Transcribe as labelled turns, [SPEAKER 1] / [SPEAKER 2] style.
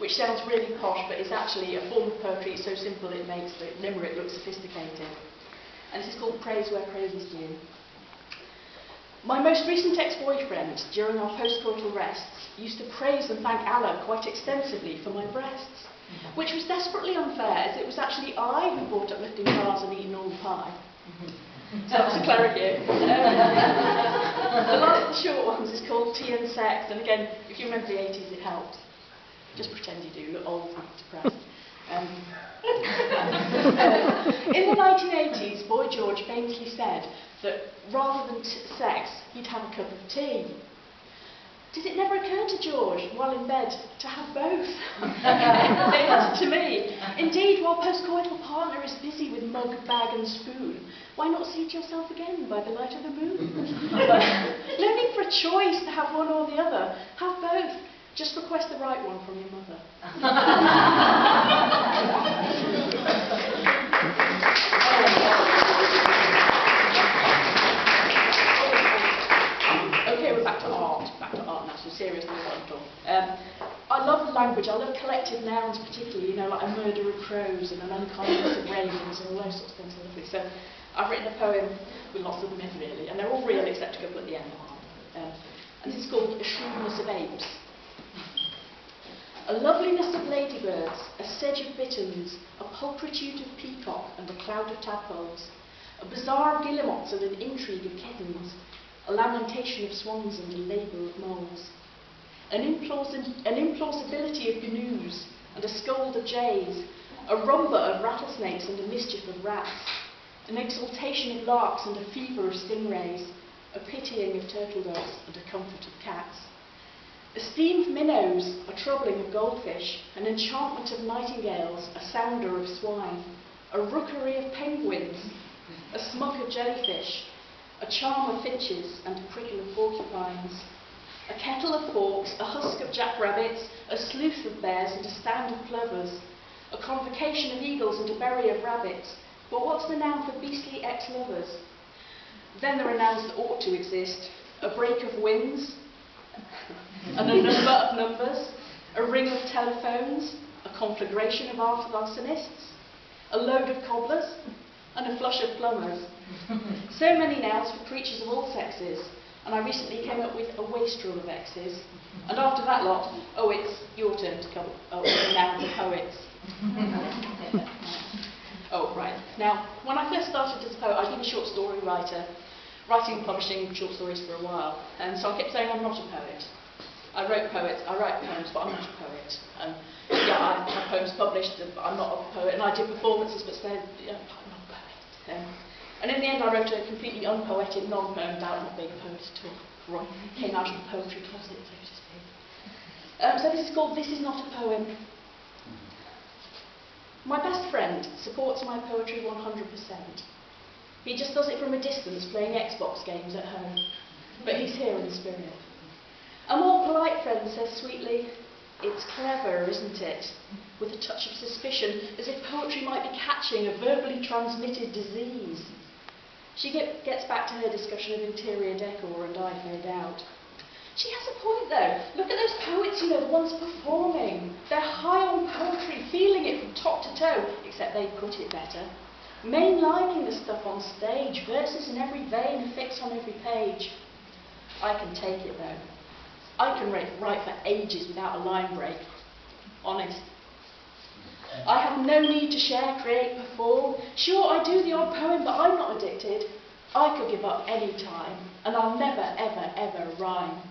[SPEAKER 1] which sounds really posh, but is actually a form of poetry. It's so simple it makes the limerick look sophisticated. And this is called Praise Where Praise is Due. My most recent ex-boyfriend, during our post-coital rests, used to praise and thank Allah quite extensively for my breasts, which was desperately unfair, as it was actually I who bought uplifting bars and eaten all the pie. So that's a clarity. The last of the short ones is called Tea and Sex, and again, if you remember the 80s, it helps. Just pretend you do, look old and depressed. In the 1980s, Boy George famously said that rather than sex, he'd have a cup of tea. Did it never occur to George, while in bed, to have both? To me, indeed, while postcoital partner is busy with mug, bag and spoon, why not seat yourself again by the light of the moon? No need for a choice to have one or the other. Have both. Just request the right one from your mother. Okay, we're back to art. Back to art now, so seriously what I'm talking. I love language. I love collective nouns particularly, like a murder of crows and an unkindness of ravens and all those sorts of things are lovely. So I've written a poem with lots of them in really, and they're all real except a couple at the end. And this is called A Shrewdness of Apes. A loveliness of ladybirds, a sedge of bitterns, a pulchritude of peacock and a cloud of tadpoles, a bazaar of guillemots and an intrigue of kittens, a lamentation of swans and a labour of moles, an implausibility of gnues and a scold of jays, a rumba of rattlesnakes and a mischief of rats, an exaltation of larks and a fever of stingrays, a pitying of turtle doves and a comfort of cats. A steam of minnows, a troubling of goldfish, an enchantment of nightingales, a sounder of swine, a rookery of penguins, a smuck of jellyfish, a charm of finches and a prickle of porcupines, a kettle of hawks, a husk of jackrabbits, a sleuth of bears and a stand of plovers, a convocation of eagles and a berry of rabbits. But what's the noun for beastly ex-lovers? Then there are nouns that ought to exist, a break of winds, and a number of numbers, a ring of telephones, a conflagration of arsonists, a load of cobblers, and a flush of plumbers. So many nouns for creatures of all sexes, and I recently came up with a wastrel of X's. And after that lot, oh, it's your turn to come up with a noun for poets. Oh, right. Now, when I first started as a poet, I'd been a short story writer, writing and publishing short stories for a while, and so I kept saying I'm not a poet. I write poems, but I'm not a poet. Yeah, I have poems published, but I'm not a poet, and I do performances, but said, I'm not a poet. And in the end, I wrote a completely unpoetic non-poem about not being a poet at all. Right, came out of the poetry closet, so to speak. So this is called This Is Not a Poem. My best friend supports my poetry 100%. He just does it from a distance, playing Xbox games at home. But he's here in spirit. A more polite friend says sweetly, "It's clever, isn't it?" with a touch of suspicion, as if poetry might be catching a verbally transmitted disease. She gets back to her discussion of interior decor and I fade out. She has a point though. Look at those poets, the ones performing. They're high on poetry, feeling it from top to toe, except they put it better. Mainlining the stuff on stage, verses in every vein, a fix on every page. I can take it though. I can write for ages without a line break. Honest. I have no need to share, create, perform. Sure, I do the odd poem, but I'm not addicted. I could give up any time, and I'll never, ever, ever rhyme.